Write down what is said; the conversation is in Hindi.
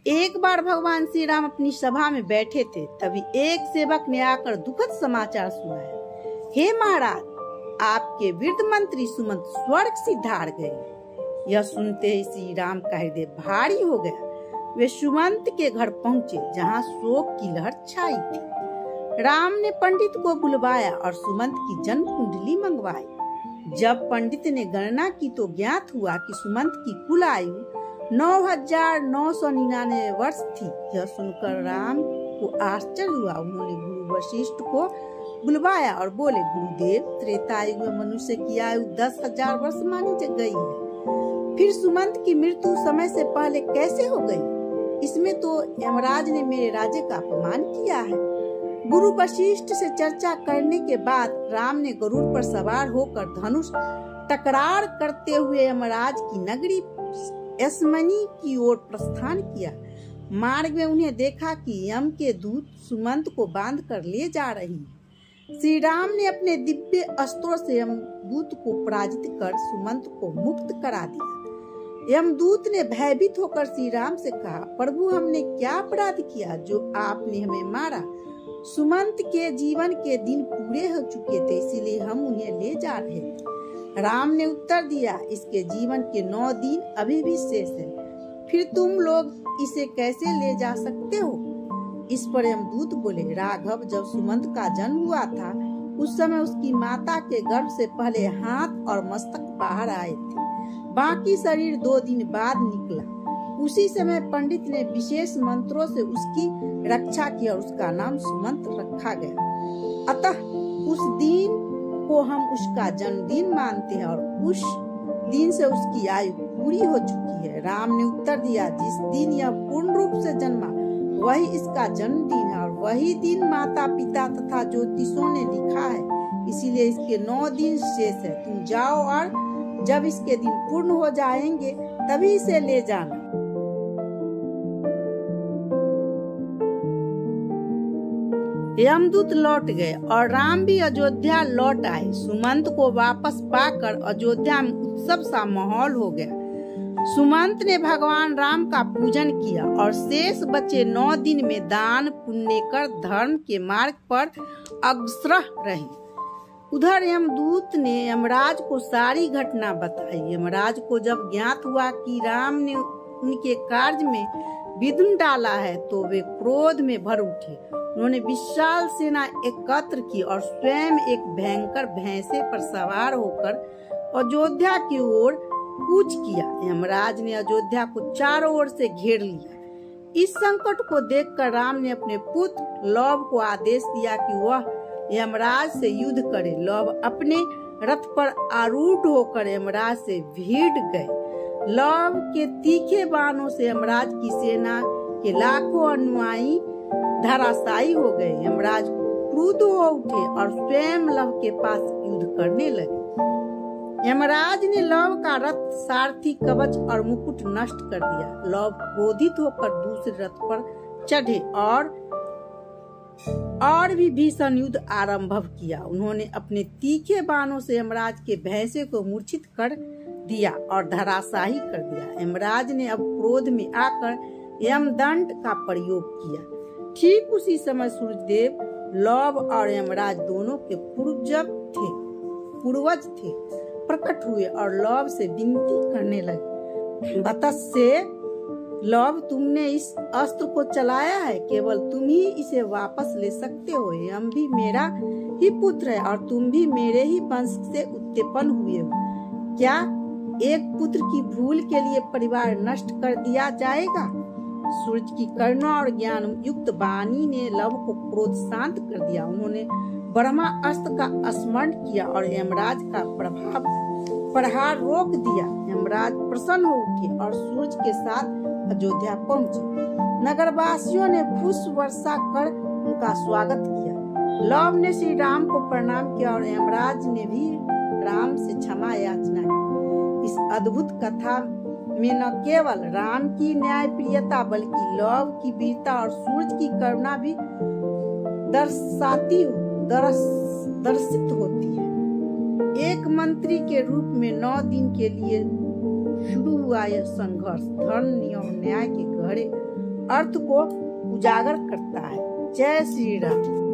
एक बार भगवान श्री राम अपनी सभा में बैठे थे, तभी एक सेवक ने आकर दुखद समाचार सुनाया। हे महाराज, आपके वृद्ध मंत्री सुमंत स्वर्ग सिधार गए। यह सुनते ही श्री राम का हृदय भारी हो गया। वे सुमंत के घर पहुँचे, जहाँ शोक की लहर छाई थी। राम ने पंडित को बुलवाया और सुमंत की जन्म कुंडली मंगवाई। जब पंडित ने गणना की तो ज्ञात हुआ कि सुमंत की कुल आयु 9,999 वर्ष थी। यह सुनकर राम को आश्चर्य हुआ। उन्होंने गुरु वशिष्ठ को बुलवाया और बोले, गुरुदेव, त्रेतायुग में मनुष्य की आयु 10,000 वर्ष मानी गई है, फिर सुमंत की मृत्यु समय से पहले कैसे हो गई? इसमें तो यमराज ने मेरे राज्य का अपमान किया है। गुरु वशिष्ठ से चर्चा करने के बाद राम ने गरुड़ पर सवार होकर धनुष टकरार करते हुए यमराज की नगरी यशमनी की ओर प्रस्थान किया। मार्ग में उन्हें देखा कि यम के दूत सुमंत को बांध कर ले जा रही हैं। श्री राम ने अपने दिव्य अस्त्रों से यमदूत को पराजित कर सुमंत को मुक्त करा दिया। यमदूत ने भयभीत होकर श्री राम से कहा, प्रभु, हमने क्या अपराध किया जो आपने हमें मारा? सुमंत के जीवन के दिन पूरे हो चुके थे, इसीलिए हम उन्हें ले जा रहे थे। राम ने उत्तर दिया, इसके जीवन के 9 दिन अभी भी शेष है, फिर तुम लोग इसे कैसे ले जा सकते हो? इस पर यमदूत बोले, राघव, जब सुमंत का जन्म हुआ था उस समय उसकी माता के गर्भ से पहले हाथ और मस्तक बाहर आए थे, बाकी शरीर 2 दिन बाद निकला। उसी समय पंडित ने विशेष मंत्रों से उसकी रक्षा की और उसका नाम सुमंत रखा गया। अतः उस दिन को हम उसका जन्मदिन मानते हैं और उस दिन से उसकी आयु पूरी हो चुकी है। राम ने उत्तर दिया, जिस दिन यह पूर्ण रूप से जन्मा वही इसका जन्मदिन है और वही दिन माता पिता तथा ज्योतिषों ने लिखा है, इसीलिए इसके 9 दिन शेष है। तुम जाओ और जब इसके दिन पूर्ण हो जाएंगे तभी इसे ले जाना। यमदूत लौट गए और राम भी अयोध्या लौट आए। सुमंत को वापस पाकर अयोध्या में उत्सव सा माहौल हो गया। सुमंत ने भगवान राम का पूजन किया और शेष बचे 9 दिन में दान पुण्य कर धर्म के मार्ग पर अग्रसर रहे। उधर यमदूत ने यमराज को सारी घटना बताई। यमराज को जब ज्ञात हुआ कि राम ने उनके कार्य में विघ्न डाला है तो वे क्रोध में भर उठे। उन्होंने विशाल सेना एकत्र की और स्वयं एक भयंकर भैंसे पर सवार होकर अयोध्या की ओर कूच किया। यमराज ने अयोध्या को चारों ओर से घेर लिया। इस संकट को देखकर राम ने अपने पुत्र लव को आदेश दिया कि वह यमराज से युद्ध करे। लव अपने रथ पर आरूढ़ होकर यमराज से भिड़ गए। लव के तीखे बाणों से यमराज की सेना के लाखों अनुयायी धराशायी हो गए। यमराज क्रुद्ध हो उठे और स्वयं लव के पास युद्ध करने लगे। यमराज ने लव का रथ, सारथी, कवच और मुकुट नष्ट कर दिया। लव क्रोधित होकर दूसरे रथ पर चढ़े और भी भीषण युद्ध आरंभ किया। उन्होंने अपने तीखे बाणों से यमराज के भैंसे को मूर्छित कर दिया और धराशायी कर दिया। यमराज ने अब क्रोध में आकर यमदंड का प्रयोग किया। ठीक उसी समय सूर्यदेव, लव और यमराज दोनों के पूर्वज थे प्रकट हुए और लव से विनती करने लगे, वत्स्य लव, तुमने इस अस्त्र को चलाया है, केवल तुम ही इसे वापस ले सकते हो। यम भी मेरा ही पुत्र है और तुम भी मेरे ही वंश से उत्पन्न हुए हो। क्या एक पुत्र की भूल के लिए परिवार नष्ट कर दिया जाएगा? सूर्य की करुणा और ज्ञान युक्त वाणी ने लव को क्रोध शांत कर दिया। उन्होंने ब्रह्मास्त्र का स्मरण किया और यमराज का प्रहार रोक दिया। यमराज प्रसन्न हो उठे और सूर्य के साथ अयोध्या पहुंचे। नगरवासियों ने पुष्प वर्षा कर उनका स्वागत किया। लव ने श्री राम को प्रणाम किया और यमराज ने भी राम से क्षमा याचना की। इस अद्भुत कथा में न केवल राम की न्याय प्रियता बल्कि लव की वीरता और सूर्य की करुणा भी दर्शित होती है। एक मंत्री के रूप में 9 दिन के लिए शुरू हुआ यह संघर्ष धर्म और न्याय के गहरे अर्थ को उजागर करता है। जय श्री राम।